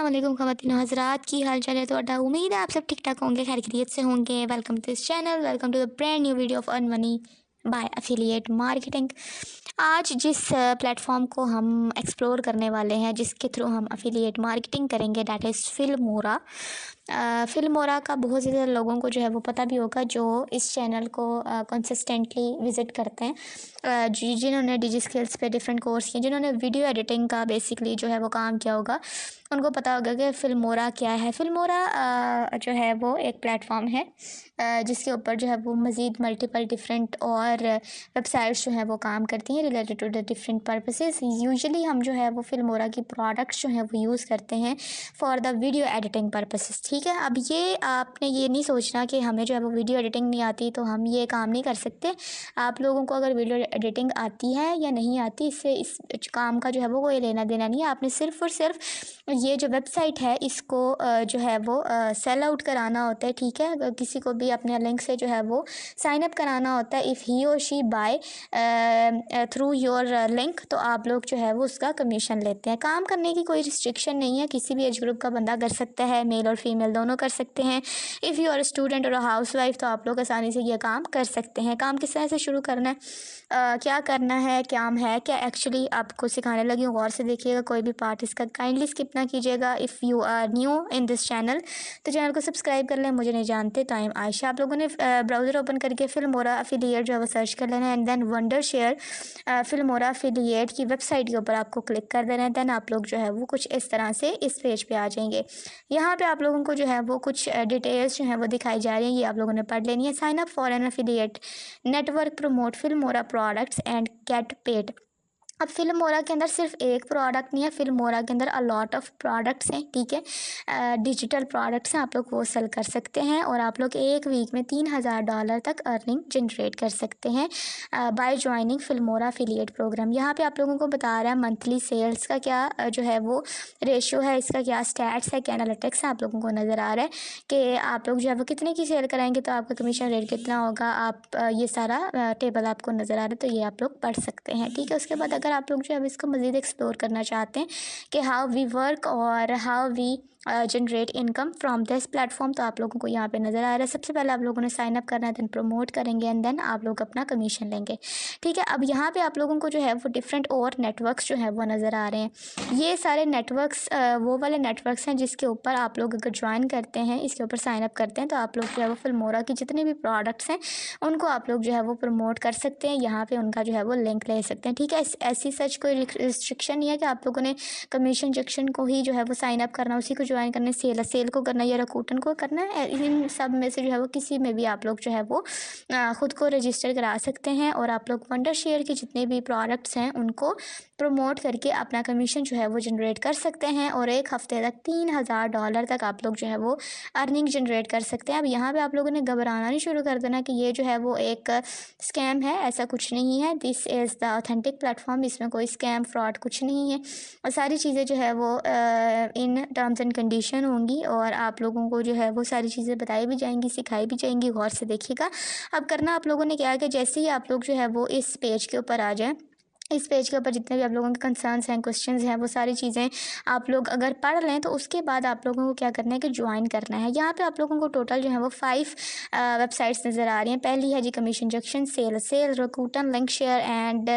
अस्सलाम वालेकुम ख़वातीन हज़रात, की हाल चाल है ਤੁਹਾਡਾ। उम्मीद है आप सब ठीक ठाक होंगे, खैर खैरियत से होंगे। Welcome to this channel, welcome to the brand new video of earn money by affiliate marketing. आज जिस प्लेटफॉर्म को हम एक्सप्लोर करने वाले हैं, जिसके थ्रू हम एफिलिएट मार्केटिंग करेंगे, दैट इज़ फिल्मोरा। फिल्मोरा का बहुत ज़्यादा लोगों को जो है वो पता भी होगा, जो इस चैनल को कंसिस्टेंटली विज़िट करते हैं, जिन्होंने डिजी स्किल्स पे डिफरेंट कोर्स किए, जिन्होंने वीडियो एडिटिंग का बेसिकली जो है वो काम किया होगा, उनको पता होगा कि फिल्मोरा क्या है। फिल्मोरा जो है वो एक प्लेटफॉर्म है जिसके ऊपर जो है वो मज़ीद मल्टीपल डिफरेंट और वेबसाइट्स जो है वो काम करती हैं related to the different purposes. Usually हम जो है वो फिल्मोरा की प्रोडक्ट्स जो हैं वो यूज़ करते हैं for the video editing purposes. ठीक है, अब ये आपने ये नहीं सोचना कि हमें जो है वो वीडियो एडिटिंग नहीं आती तो हम ये काम नहीं कर सकते। आप लोगों को अगर वीडियो एडिटिंग आती है या नहीं आती, इससे इस काम का जो है वो कोई लेना देना नहीं है। आपने सिर्फ़ और सिर्फ ये जो वेबसाइट है इसको जो है वो सेल आउट कराना होता है। ठीक है, किसी को भी अपने लिंक से जो है वो साइन अप कराना होता है। If he or she buy through your link, तो आप लोग जो है वो उसका कमीशन लेते हैं। काम करने की कोई रिस्ट्रिक्शन नहीं है, किसी भी एज ग्रुप का बंदा कर सकता है, मेल और फीमेल दोनों कर सकते हैं। इफ़ यू आर स्टूडेंट और हाउस वाइफ, तो आप लोग आसानी से ये काम कर सकते हैं। काम किस तरह से शुरू करना है, क्या करना है, काम है क्या, एक्चुअली आपको सिखाने लगी हूँ, गौर से देखिएगा, कोई भी पार्ट इसका काइंडली स्किप ना कीजिएगा। If you are new in this channel तो चैनल को सब्सक्राइब कर लें। मुझे नहीं जानते तो आई एम आयशा। आप लोगों ने ब्राउज़र ओपन करके फिल्मोरा एफिलिएट जो है वो सर्च कर लेना है, and then Wondershare Filmora affiliate की वेबसाइट के ऊपर आपको क्लिक कर देना है। देन आप लोग जो है वो कुछ इस तरह से इस पेज पे आ जाएंगे। यहाँ पे आप लोगों को जो है वो कुछ डिटेल्स जो है वो दिखाई जा रही हैं, ये आप लोगों ने पढ़ लेनी है। Sign up for an affiliate network, promote Filmora products and get paid. अब फिल्मोरा के अंदर सिर्फ एक प्रोडक्ट नहीं है, फिल्मोरा के अंदर अलॉट ऑफ प्रोडक्ट्स हैं। ठीक है, डिजिटल प्रोडक्ट्स हैं, आप लोग वो सेल कर सकते हैं और आप लोग एक वीक में $3000 तक अर्निंग जनरेट कर सकते हैं by joining Filmora affiliate programme. यहाँ पे आप लोगों को बता रहा है मंथली सेल्स का क्या जो है वो रेशियो है, इसका क्या स्टैट्स है, क्या एनालिटिक्स है, आप लोगों को नज़र आ रहा है कि आप लोग जो है वो कितने की सेल कराएंगे तो आपका कमीशन रेट कितना होगा। आप ये सारा टेबल आपको नज़र आ रहा है, तो ये आप लोग पढ़ सकते हैं। ठीक है, उसके बाद अगर आप लोग जो है इसको मज़ीद एक्सप्लोर करना चाहते हैं कि हाउ वी वर्क और how we generate income from this platform, तो आप लोगों को यहाँ पे नज़र आ रहा है। सबसे पहले आप लोगों ने साइन अप करना है, देन प्रमोट करेंगे एंड देन आप लोग अपना कमीशन लेंगे। ठीक है, अब यहाँ पे आप लोगों को जो है वो डिफरेंट और नेटवर्क्स जो है वो नज़र आ रहे हैं। ये सारे नेटवर्क्स वो वाले नेटवर्क्स हैं जिसके ऊपर आप लोग अगर ज्वाइन करते हैं, इसके ऊपर साइन अप करते हैं, तो आप लोग जो है वो फिल्मोरा की जितने भी प्रोडक्ट्स हैं उनको आप लोग जो है वो प्रमोट कर सकते हैं। यहाँ पे उनका जो है वो लिंक ले सकते हैं। ठीक है, ऐसी सच कोई रिस्ट्रिक्शन नहीं है कि आप लोगों ने कमीशन जंक्शन को ही जो है वो साइन अप करना, उसी को ज्वाइन करना है, सेल को करना है या रकूटन को करना है। इन सब में से जो है वो किसी में भी आप लोग जो है वो ख़ुद को रजिस्टर करा सकते हैं और आप लोग वंडर शेयर के जितने भी प्रोडक्ट्स हैं उनको प्रमोट करके अपना कमीशन जो है वो जनरेट कर सकते हैं और एक हफ़्ते तक $3000 तक आप लोग जो है वो अर्निंग जनरेट कर सकते हैं। अब यहाँ पे आप लोगों ने घबराना नहीं शुरू कर देना कि ये जो है वो एक स्कैम है, ऐसा कुछ नहीं है। This is the authentic platform, इसमें कोई स्कैम फ्रॉड कुछ नहीं है और सारी चीज़ें जो है वो इन टर्म्स एंड कंडीशन होंगी और आप लोगों को जो है वो सारी चीज़ें बताई भी जाएंगी, सिखाई भी जाएंगी। गौर से देखिएगा। अब करना आप लोगों ने क्या है कि जैसे ही आप लोग जो है वो इस पेज के ऊपर आ जाएँ, इस पेज के ऊपर जितने भी आप लोगों के कंसर्न्स हैं, क्वेश्चंस हैं, वो सारी चीज़ें आप लोग अगर पढ़ लें तो उसके बाद आप लोगों को क्या करना है कि ज्वाइन करना है। यहाँ पे आप लोगों को टोटल जो है वो 5 वेबसाइट्स नज़र आ रही हैं। पहली है जी Commission Junction, sale Rakuten, link share and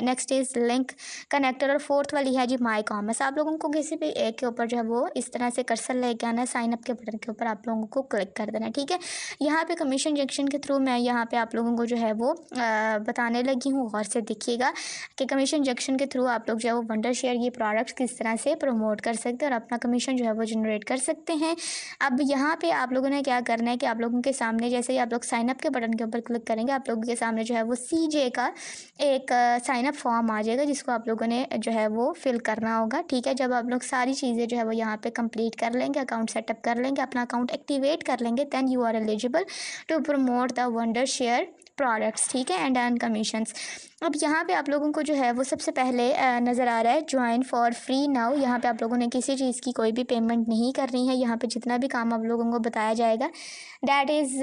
next is link connector और फोर्थ वाली है जी माई कॉमर्स। आप लोगों को किसी भी एक के ऊपर जो है वो इस तरह से कर्सर लेके आना है, साइन अप के बटन के ऊपर आप लोगों को क्लिक कर देना है। ठीक है, यहाँ पे कमीशन जंक्शन के थ्रू मैं यहाँ पे आप लोगों को जो है वो बताने लगी हूँ, गौर से देखिएगा कि कमीशन जंक्शन के थ्रू आप लोग जो है वो वंडर शेयर ये प्रोडक्ट्स किस तरह से प्रमोट कर सकते हैं और अपना कमीशन जो है वो जनरेट कर सकते हैं। अब यहाँ पे आप लोगों ने क्या करना है कि आप लोगों के सामने जैसे ही आप लोग साइन अप के बटन के ऊपर क्लिक करेंगे, आप लोगों के सामने जो है वो CJ का एक साइन अप फॉर्म आ जाएगा जिसको आप लोगों ने जो है वो फिल करना होगा। ठीक है, जब आप लोग सारी चीज़ें जो है वो यहाँ पे कंप्लीट कर लेंगे, अकाउंट सेटअप कर लेंगे, अपना अकाउंट एक्टिवेट कर लेंगे, then you are eligible to promote the wonder share products, ठीक है, एंड अर्न कमीशंस। अब यहाँ पे आप लोगों को जो है वो सबसे पहले नज़र आ रहा है ज्वाइन फॉर फ्री नाउ। यहाँ पे आप लोगों ने किसी चीज़ की कोई भी पेमेंट नहीं करनी है। यहाँ पे जितना भी काम आप लोगों को बताया जाएगा दैट इज़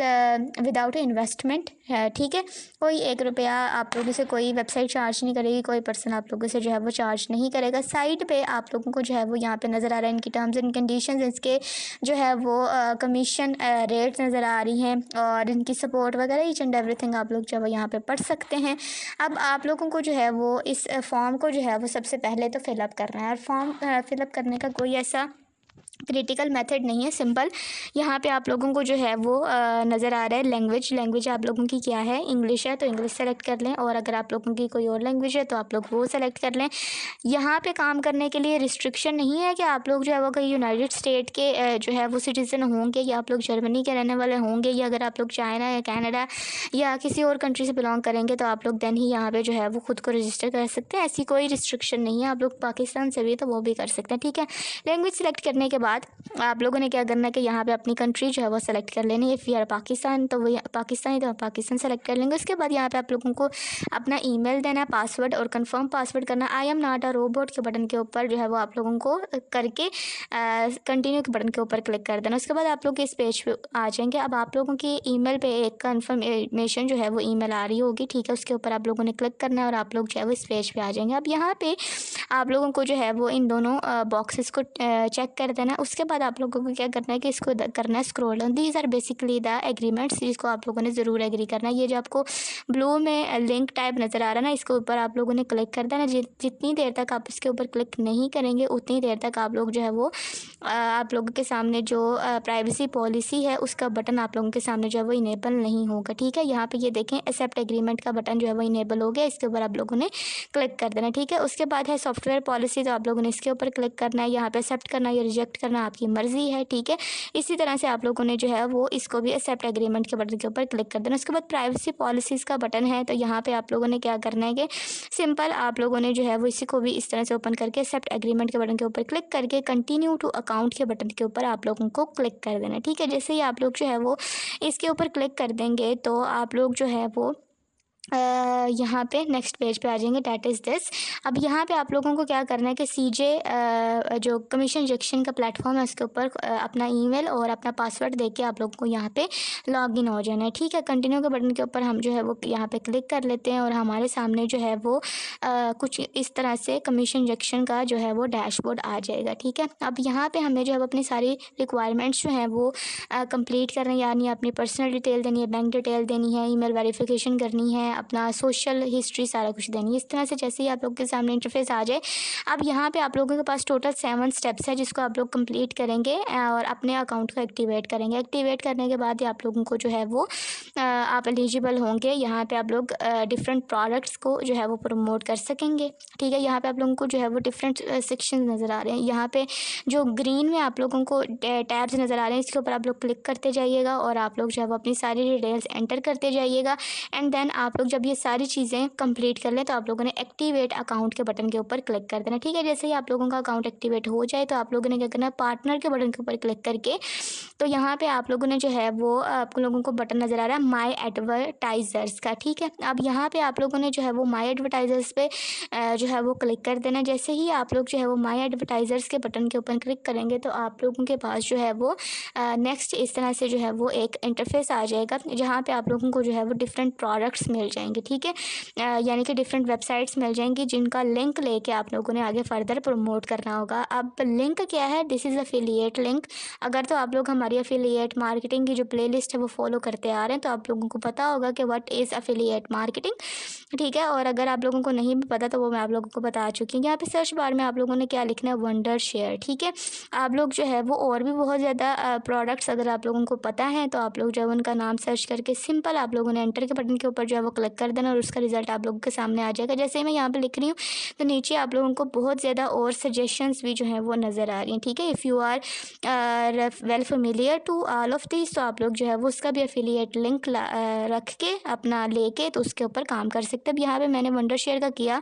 विदाउट इन्वेस्टमेंट, ठीक है। कोई 1 रुपया आप लोगों से कोई वेबसाइट चार्ज नहीं करेगी, कोई पर्सन आप लोगों से जो है वो चार्ज नहीं करेगा। साइड पे आप लोगों को जो है वो यहाँ पे नज़र आ रहा है इनकी टर्म्स एंड कंडीशंस, इसके जो है वो कमीशन रेट्स नज़र आ रही हैं और इनकी सपोर्ट वगैरह ईच एंड एवरीथिंग आप लोग जो है यहाँ पे पढ़ सकते हैं। अब आप लोगों को जो है वो इस फॉर्म को जो है वो सबसे पहले तो फिलअप करना है और फॉर्म फिलअप करने का कोई ऐसा क्रिटिकल मेथड नहीं है, सिंपल। यहाँ पे आप लोगों को जो है वो नज़र आ रहा है लैंग्वेज आप लोगों की क्या है, इंग्लिश है तो इंग्लिश सेलेक्ट कर लें, और अगर आप लोगों की कोई और लैंग्वेज है तो आप लोग वो सेलेक्ट कर लें। यहाँ पे काम करने के लिए रिस्ट्रिक्शन नहीं है कि आप लोग जो है वो कहीं यूनाइटेड स्टेट के जो है वो सिटीज़न होंगे, या आप लोग जर्मनी के रहने वाले होंगे, या अगर आप लोग चाइना या कनाडा या किसी और कंट्री से बिलोंग करेंगे तो आप लोग देन ही यहाँ पे जो है वो खुद को रजिस्टर कर सकते हैं। ऐसी कोई रिस्ट्रिक्शन नहीं है। आप लोग पाकिस्तान से भी तो वो भी कर सकते हैं, ठीक है। लैंग्वेज सेलेक्ट करने के बाद आप लोगों ने क्या करना है कि यहाँ पे अपनी कंट्री जो है वो सेलेक्ट कर लेनी है। इफ़ यू आर पाकिस्तान तो वो पाकिस्तानी तो पाकिस्तान सेलेक्ट कर लेंगे। उसके बाद यहाँ पे आप लोगों को अपना ईमेल देना है, पासवर्ड और कंफर्म पासवर्ड करना। I am not a robot के बटन के ऊपर जो है वो आप लोगों को करके कंटिन्यू के बटन के ऊपर क्लिक कर देना। उसके बाद आप लोग इस पेज पे आ जाएंगे। अब आप लोगों की ईमेल पे एक कंफर्मेशन जो है वो ईमेल आ रही होगी, ठीक है। उसके ऊपर आप लोगों ने क्लिक करना है और आप लोग जो है वो इस पेज पे आ जाएंगे। अब यहाँ पे आप लोगों को जो है वो इन दोनों बॉक्सेस को चेक कर देना। उसके बाद आप लोगों को क्या करना है कि इसको करना है scroll down. These are basically the agreements, जिसको आप लोगों ने ज़रूर एग्री करना है। ये जो आपको ब्लू में लिंक टाइप नज़र आ रहा है ना, इसके ऊपर आप लोगों ने क्लिक कर देना। जितनी देर तक आप इसके ऊपर क्लिक नहीं करेंगे उतनी देर तक आप लोग जो है वो आप लोगों के सामने जो प्राइवेसी पॉलिसी है उसका बटन आप लोगों के सामने जो है वो इनेबल नहीं होगा, ठीक है। यहाँ पे ये देखें एक्सेप्ट एग्रीमेंट का बटन जो है वो इनेबल हो गया, इसके ऊपर आप लोगों ने क्लिक कर देना, ठीक है। उसके बाद है सॉफ्टवेयर पॉलिसी, तो आप लोगों ने इसके ऊपर क्लिक करना है। यहाँ पे एक्सेप्ट करना या रिजेक्ट करना आपकी मर्जी है, ठीक है। इसी तरह से आप लोगों ने जो है वो इसको भी एक्सेप्ट एग्रीमेंट के बटन के ऊपर क्लिक कर देना। उसके बाद प्राइवेसी पॉलिसीज़ का बटन है, तो यहाँ पे आप लोगों ने क्या करना है कि सिंपल आप लोगों ने जो है वो इसी को भी इस तरह से ओपन करके एक्सेप्ट एग्रीमेंट के बटन के ऊपर क्लिक करके कंटिन्यू टू अकाउंट के बटन के ऊपर आप लोगों को क्लिक कर देना, ठीक है। जैसे ही आप लोग जो है वो इसके ऊपर क्लिक कर देंगे तो आप लोग जो है वो यहाँ पे नेक्स्ट पेज पे आ जाएंगे, डैट इज़ दिस। अब यहाँ पे आप लोगों को क्या करना है कि सीजे जो कमीशन इंजेक्शन का प्लेटफॉर्म है उसके ऊपर अपना ईमेल और अपना पासवर्ड देके आप लोगों को यहाँ पे लॉग इन हो जाना है, ठीक है। कंटिन्यू के बटन के ऊपर हम जो है वो यहाँ पे क्लिक कर लेते हैं और हमारे सामने जो है वो कुछ इस तरह से कमीशन इंजेक्शन का जो है वो डैशबोर्ड आ जाएगा, ठीक है। अब यहाँ पर हमें जो है अपनी सारी रिक्वायरमेंट्स जो हैं वो कंप्लीट करना है, यानी अपनी पर्सनल डिटेल देनी है, बैंक डिटेल देनी है, ईमेल वेरिफिकेशन करनी है, अपना सोशल हिस्ट्री सारा कुछ देनी है। इस तरह से जैसे ही आप लोग के सामने इंटरफेस आ जाए, अब यहाँ पे आप लोगों के पास टोटल 7 स्टेप्स है जिसको आप लोग कंप्लीट करेंगे और अपने अकाउंट को एक्टिवेट करेंगे। एक्टिवेट करने के बाद ही आप लोगों को जो है वो आप एलिजिबल होंगे। यहाँ पे आप लोग डिफरेंट प्रोडक्ट्स को जो है वो प्रमोट कर सकेंगे, ठीक है। यहाँ पे आप लोगों को जो है वो डिफरेंट सेक्शन नज़र आ रहे हैं। यहाँ पे जो ग्रीन में आप लोगों को टैब्स नज़र आ रहे हैं, इसके ऊपर आप लोग क्लिक करते जाइएगा और आप लोग जो है वो अपनी सारी डिटेल्स एंटर करते जाइएगा। एंड देन आप लोग जब ये सारी चीज़ें कंप्लीट कर लें तो आप लोगों ने एक्टिवेट अकाउंट के बटन के ऊपर क्लिक कर देना, ठीक है। जैसे ही आप लोगों का अकाउंट एक्टिवेट हो जाए तो आप लोगों ने क्या करना है, पार्टनर के बटन के ऊपर क्लिक करके तो यहाँ पे आप लोगों ने जो है वो आप लोगों को बटन नज़र आ रहा है माय एडवर्टाइजर्स का, ठीक है। अब यहाँ पे आप लोगों ने जो है वो माय एडवर्टाइजर्स पे जो है वो क्लिक कर देना। जैसे ही आप लोग जो है वो माय एडवर्टाइजर्स के बटन के ऊपर क्लिक करेंगे तो आप लोगों के पास जो है वो नेक्स्ट इस तरह से जो है वो एक इंटरफेस आ जाएगा जहाँ पे आप लोगों को जो है वो डिफरेंट प्रोडक्ट्स मिल जाएंगे, ठीक है। यानी कि डिफरेंट वेबसाइट्स मिल जाएंगी जिनका लिंक लेके आप लोगों ने आगे फर्दर प्रमोट करना होगा। अब लिंक क्या है, दिस इज़ एफिलिएट लिंक। अगर तो आप लोग हमारी एफिलिएट मार्केटिंग की जो प्लेलिस्ट है वो फॉलो करते आ रहे हैं तो आप लोगों को पता होगा कि व्हाट इज़ एफिलिएट मार्केटिंग, ठीक है। और अगर आप लोगों को नहीं भी पता तो वो मैं आप लोगों को बता चुकी हूँ। यहाँ पे सर्च बार में आप लोगों ने क्या लिखना है, वंडर शेयर, ठीक है। आप लोग जो है वो और भी बहुत ज़्यादा प्रोडक्ट्स अगर आप लोगों को पता है तो आप लोग जो है उनका नाम सर्च करके सिंपल आप लोगों ने एंटर के बटन के ऊपर जो है वो क्लिक कर देना और उसका रिजल्ट आप लोगों के सामने आ जाएगा। जैसे मैं यहाँ पे लिख रही हूँ तो नीचे आप लोगों को बहुत ज़्यादा और सजेशंस भी जो हैं वो नज़र आ रही हैं, ठीक है। If you are well familiar to all of this, तो आप लोग जो है वो उसका भी एफिलिएट लिंक रख के अपना लेके तो उसके ऊपर काम कर सकते हैं। अब यहाँ पे मैंने वंडर शेयर का किया।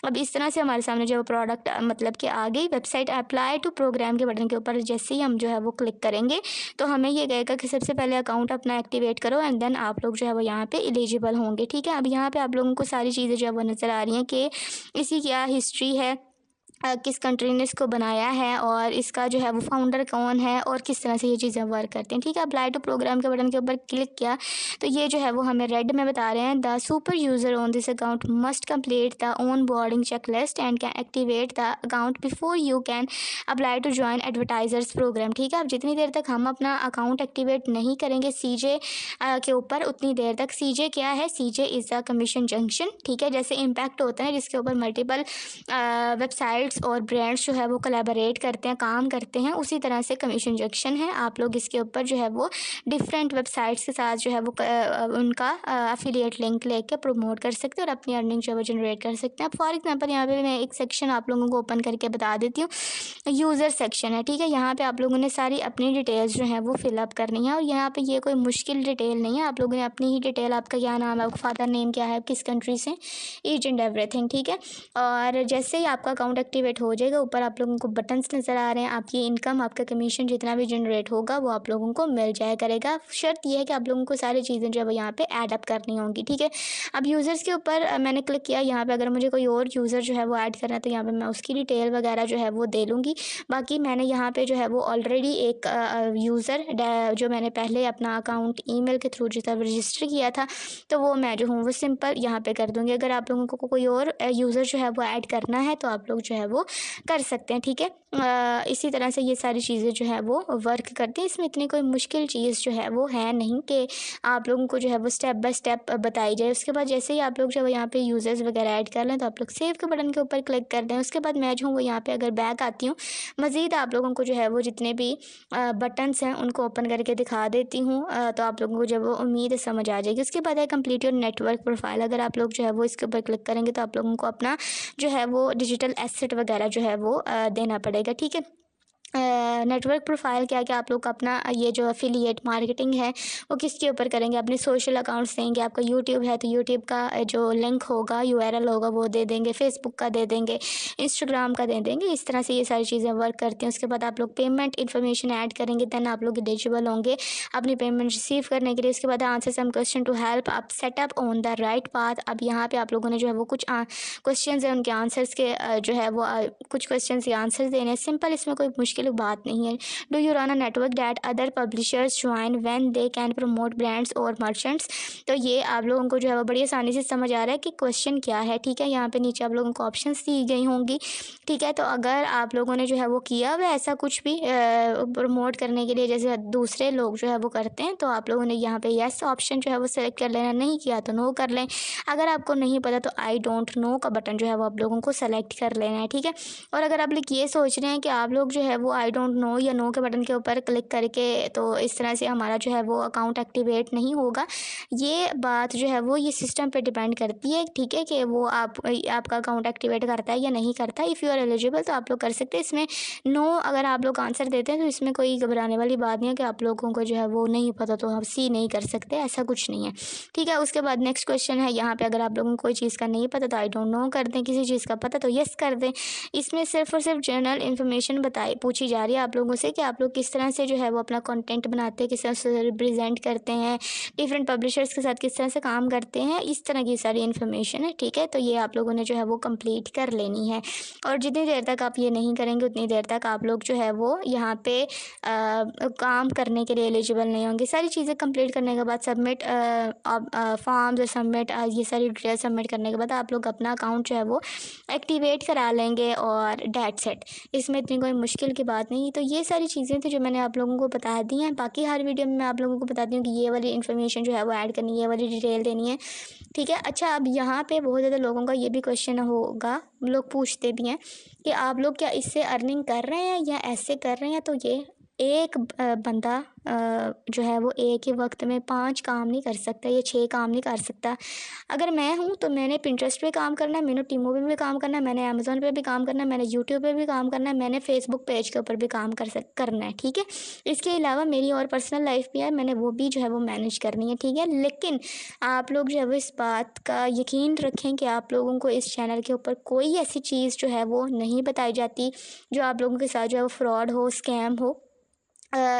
अब इस तरह से हमारे सामने जो प्रोडक्ट मतलब कि आ गई वेबसाइट। अप्लाई टू प्रोग्राम के बटन के ऊपर जैसे ही हम जो है वो क्लिक करेंगे तो हमें ये कहेगा कि सबसे पहले अकाउंट अपना एक्टिवेट करो एंड देन आप लोग जो है वो यहाँ पे एलिजिबल होंगे, ठीक है। अब यहाँ पे आप लोगों को सारी चीज़ें जो है वो नज़र आ रही हैं कि इसकी क्या हिस्ट्री है, किस कंट्री ने इसको बनाया है और इसका जो है वो फाउंडर कौन है और किस तरह से ये चीज़ें वर्क करती हैं, ठीक है। अप्लाई टू प्रोग्राम के बटन के ऊपर क्लिक किया तो ये जो है वो हमें रेड में बता रहे हैं the super user on this account must complete the onboarding checklist and can activate the account before you can apply to join advertisers programme, ठीक है। अब जितनी देर तक हम अपना अकाउंट एक्टिवेट नहीं करेंगे सीजे के ऊपर उतनी देर तक, सीजे क्या है, सीजे इज़ द कमीशन जंक्शन, ठीक है। जैसे इम्पैक्ट होता है जिसके ऊपर मल्टीपल वेबसाइट्स और ब्रांड्स जो है वो कोलैबोरेट करते हैं, काम करते हैं, उसी तरह से कमीशन जंक्शन है। आप लोग इसके ऊपर जो है वो डिफरेंट वेबसाइट्स के साथ जो है वो उनका अफिलिएट लिंक लेके प्रमोट कर सकते हैं और अपनी अर्निंग जो है वो जनरेट कर सकते हैं। फॉर एग्जांपल यहाँ पे मैं एक सेक्शन आप लोगों को ओपन करके बता देती हूँ, यूज़र सेक्शन है, ठीक है। यहाँ पे आप लोगों ने सारी अपनी डिटेल्स जो है वो फिलअप करनी है और यहाँ पे ये कोई मुश्किल डिटेल नहीं है। आप लोगों ने अपनी ही डिटेल, आपका क्या नाम है, आपका फादर नेम क्या है, किस कंट्री से, ईच एंड एवरीथिंग, ठीक है। और जैसे ही आपका अकाउंट एक्टिवेट हो जाएगा ऊपर आप लोगों को बटन्स नज़र आ रहे हैं, आपकी इनकम, आपका कमीशन जितना भी जनरेट होगा वो आप लोगों को मिल जाया करेगा। शर्त यह है कि आप लोगों को सारी चीज़ें जो है वो यहाँ पे ऐड अप करनी होंगी, ठीक है। अब यूज़र्स के ऊपर मैंने क्लिक किया, यहाँ पे अगर मुझे कोई और यूज़र जो है वो ऐड करना है तो यहाँ पे मैं उसकी डिटेल वगैरह जो है वो दे लूँगी। बाकी मैंने यहाँ पे जो है वो ऑलरेडी एक यूज़र जो मैंने पहले अपना अकाउंट ईमेल के थ्रू जो रजिस्टर किया था तो वो मैं जो हूँ वो सिंपल यहाँ पे कर दूँगी। अगर आप लोगों को कोई और यूज़र जो है वो ऐड करना है तो आप लोग जो है वो कर सकते हैं, ठीक है। इसी तरह से ये सारी चीज़ें जो है वो वर्क करती हैं। इसमें इतनी कोई मुश्किल चीज़ जो है वो है नहीं कि आप लोगों को जो है वो स्टेप बाय स्टेप बताई जाए। उसके बाद जैसे ही आप लोग जो है यहाँ पे यूज़र्स वगैरह ऐड कर लें तो आप लोग सेव के बटन के ऊपर क्लिक कर दें। उसके बाद मैं जो हूँ वो यहाँ पे अगर बैक आती हूँ, मज़ीद आप लोगों को जो है वो जितने भी बटन्स हैं उनको ओपन करके दिखा देती हूँ तो आप लोगों को जो वो उम्मीद समझ आ जाएगी। उसके बाद है कंप्लीट योर नेटवर्क प्रोफाइल। अगर आप लोग जो है वो इसके ऊपर क्लिक करेंगे तो आप लोगों को अपना जो है वो डिजिटल एसेट वगैरह जो है वो देना पड़ेगा, ठीक है। नेटवर्क प्रोफाइल क्या क्या आप लोग का अपना ये जो एफिलिएट मार्केटिंग है वो किसके ऊपर करेंगे, अपने सोशल अकाउंट्स देंगे। आपका यूट्यूब है तो यूट्यूब का जो लिंक होगा, यूआरएल होगा वो दे देंगे, फेसबुक का दे देंगे, इंस्टाग्राम का दे देंगे। इस तरह से ये सारी चीज़ें वर्क करती हैं। उसके बाद आप लोग पेमेंट इन्फॉर्मेशन ऐड करेंगे, देन आप लोग एलिजिबल होंगे अपनी पेमेंट रिसीव करने के लिए। उसके बाद answer some question to help आप setup on the right path. अब यहाँ पे आप लोगों ने जो है वो कुछ क्वेश्चन है उनके आंसर्स के जो है वो कुछ क्वेश्चन के आंसर्स देने हैं। सिंपल, इसमें कोई मुश्किल बात नहीं है। Do you run a network that other publishers join when they can promote brands और मर्चेंट्स। तो ये आप लोगों को जो है वो बड़ी आसानी से समझ आ रहा है कि क्वेश्चन क्या है, ठीक है। यहाँ पे नीचे आप लोगों को ऑप्शंस दी गई होंगी, ठीक है। तो अगर आप लोगों ने जो है वो किया हुआ ऐसा कुछ भी प्रमोट करने के लिए जैसे दूसरे लोग जो है वो करते हैं तो आप लोगों ने यहाँ पे यस ऑप्शन जो है वो सेलेक्ट कर लेना, नहीं किया तो नो कर लें। अगर आपको नहीं पता तो आई डोंट नो का बटन जो है वो आप लोगों को सेलेक्ट कर लेना है, ठीक है। और अगर आप लोग ये सोच रहे हैं कि आप लोग जो है वो आई डोंट नो या नो के बटन के ऊपर क्लिक करके तो इस तरह से हमारा जो है वो अकाउंट एक्टिवेट नहीं होगा, ये बात जो है वो ये सिस्टम पे डिपेंड करती है, ठीक है, कि वो आपका अकाउंट एक्टिवेट करता है या नहीं करता है। इफ़ यू आर एलिजिबल तो आप लोग कर सकते हैं। इसमें नो अगर आप लोग आंसर देते हैं तो इसमें कोई घबराने वाली बात नहीं है कि आप लोगों को जो है वो नहीं पता तो आप सी नहीं कर सकते, ऐसा कुछ नहीं है, ठीक है। उसके बाद नेक्स्ट क्वेश्चन है, यहाँ पे अगर आप लोगों को कोई चीज़ का नहीं पता तो आई डोंट नो कर दें, किसी चीज़ का पता तो यस कर दें। इसमें सिर्फ और सिर्फ जनरल इन्फॉर्मेशन पूछी जा रही है आप लोगों से कि आप लोग किस तरह से जो है वो अपना कंटेंट बनाते हैं, किस तरह से रिप्रेजेंट करते हैं, डिफरेंट पब्लिशर्स के साथ किस तरह से काम करते हैं, इस तरह की सारी इन्फॉर्मेशन है, ठीक है। तो ये आप लोगों ने जो है वो कंप्लीट कर लेनी है और जितनी देर तक आप ये नहीं करेंगे उतनी देर तक आप लोग जो है वो यहाँ पे काम करने के लिए एलिजिबल नहीं होंगे। सारी चीज़ें कंप्लीट करने के बाद सबमिट फॉर्म्स और सबमिट ये सारी डिटेल सबमिट करने के बाद आप लोग अपना अकाउंट जो है वो एक्टिवेट करा लेंगे और डेट सेट। इसमें इतनी कोई मुश्किल की बात नहीं। तो ये सारी चीज़ें थी जो मैंने आप लोगों को बता दी हैं। बाकी हर वीडियो में मैं आप लोगों को बताती हूँ कि ये वाली इन्फॉर्मेशन जो है वो ऐड करनी है, ये वाली डिटेल देनी है, ठीक है। अच्छा, अब यहाँ पे बहुत ज़्यादा लोगों का ये भी क्वेश्चन होगा, लोग पूछते भी हैं कि आप लोग क्या इससे अर्निंग कर रहे हैं या ऐसे कर रहे हैं। तो ये एक बंदा जो है वो एक ही वक्त में 5 काम नहीं कर सकता या 6 काम नहीं कर सकता। अगर मैं हूँ तो मैंने पिंटरेस्ट पे काम करना है, मैंने टीमो पे भी काम करना है, मैंने अमेज़न पे भी काम करना है, मैंने यूट्यूब पे भी काम करना है, मैंने फेसबुक पेज के ऊपर भी काम करना है, ठीक है। इसके अलावा मेरी और पर्सनल लाइफ भी है, मैंने वो भी जो है वो मैनेज करनी है, ठीक है। लेकिन आप लोग जो है वो इस बात का यकीन रखें कि आप लोगों को इस चैनल के ऊपर कोई ऐसी चीज़ जो है वो नहीं बताई जाती जो आप लोगों के साथ जो है वो फ्रॉड हो, स्कैम हो,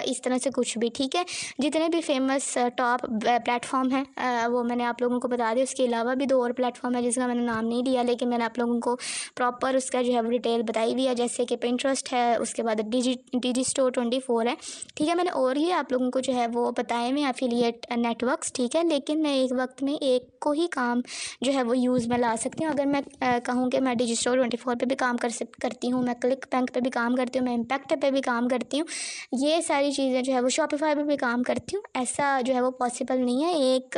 इस तरह से कुछ भी, ठीक है। जितने भी फेमस टॉप प्लेटफॉर्म हैं वो मैंने आप लोगों को बता दिया। उसके अलावा भी 2 और प्लेटफॉर्म है जिसका मैंने नाम नहीं लिया, लेकिन मैंने आप लोगों को प्रॉपर उसका जो है वो डिटेल बताई भी है, जैसे कि पिंटरेस्ट है, उसके बाद डिजी स्टोर 24 है, ठीक है। मैंने और ये आप लोगों को जो है वो बताए हुए एफिलिएट नेटवर्क्स, ठीक है। लेकिन मैं एक वक्त में एक को ही काम जो है वो यूज़ में ला सकती हूँ। अगर मैं कहूँ कि मैं डिजी स्टोर 24 पे भी काम करती हूँ, मैं क्लिक बैंक पे भी काम करती हूँ, मैं इम्पैक्ट पे भी काम करती हूँ, ये सारी चीज़ें जो है वो शॉपिफ़ाई पे भी काम करती हूँ, ऐसा जो है वो पॉसिबल नहीं है। एक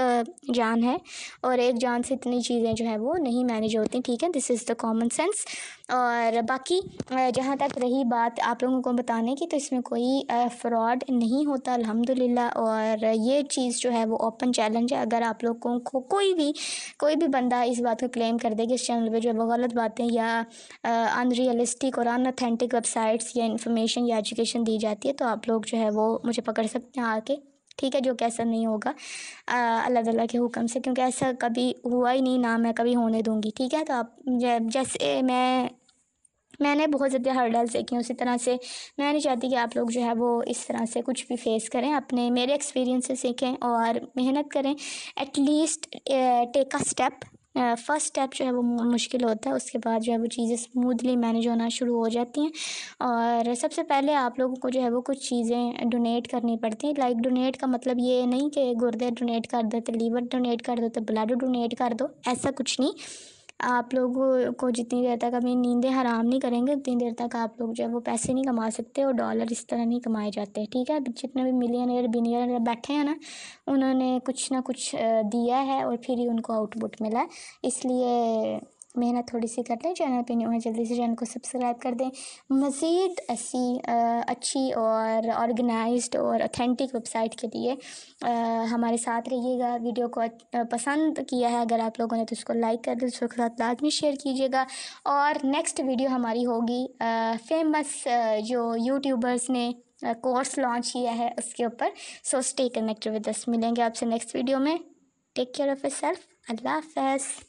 जान है और एक जान से इतनी चीज़ें जो है वो नहीं मैनेज होती, ठीक है। This is the common sense. और बाकी जहाँ तक रही बात आप लोगों को बताने की, तो इसमें कोई फ्रॉड नहीं होता अल्हम्दुलिल्लाह। और ये चीज़ जो है वो ओपन चैलेंज है। अगर आप लोगों को कोई भी बंदा इस बात को क्लेम कर दे कि इस चैनल पे जो है वो गलत बातें या अनरियलिस्टिक और अनऑथेंटिक वेबसाइट्स या इन्फॉर्मेशन या एजुकेशन दी जाती है, तो आप लोग जो है वो मुझे पकड़ सकते हैं आके, ठीक है। जो कि ऐसा नहीं होगा अल्लाह ताला के हुक्म से, क्योंकि ऐसा कभी हुआ ही नहीं, ना मैं कभी होने दूंगी, ठीक है। तो आप जैसे मैंने बहुत ज़्यादा हर्डल्स देखी हैं, उसी तरह से मैं नहीं चाहती कि आप लोग जो है वो इस तरह से कुछ भी फेस करें। अपने मेरे एक्सपीरियंस से सीखें और मेहनत करें। At least take a step. First step जो है वो मुश्किल होता है, उसके बाद जो है वो चीज़ें स्मूथली मैनेज होना शुरू हो जाती हैं। और सबसे पहले आप लोगों को जो है वो कुछ चीज़ें डोनेट करनी पड़ती हैं। लाइक डोनेट का मतलब ये नहीं कि गुर्दे डोनेट कर दो तो लीवर डोनेट कर दो तो ब्लड डोनेट कर दो, ऐसा कुछ नहीं। आप लोगों को जितनी देर तक अपनी नींदें हराम नहीं करेंगे उतनी देर तक आप लोग जो है वो पैसे नहीं कमा सकते, और डॉलर इस तरह नहीं कमाए जाते, ठीक है। जितने भी मिलियनियर बिलियनियर बैठे हैं ना, उन्होंने कुछ ना कुछ दिया है और फिर ही उनको आउटपुट मिला है। इसलिए मेहनत थोड़ी सी कर लें। चैनल पे न्यू है, जल्दी से चैनल को सब्सक्राइब कर दें। मज़ीद ऐसी अच्छी और ऑर्गेनाइज्ड और ऑथेंटिक वेबसाइट के लिए हमारे साथ रहिएगा। वीडियो को पसंद किया है अगर आप लोगों ने तो उसको लाइक कर दो, उसके साथ लाजमी शेयर कीजिएगा। और नेक्स्ट वीडियो हमारी होगी फेमस जो यूट्यूबर्स ने कोर्स लॉन्च किया है उसके ऊपर। So stay connected with us. मिलेंगे आपसे नेक्स्ट वीडियो में। Take care of yourself. Allah हाफ़िज़।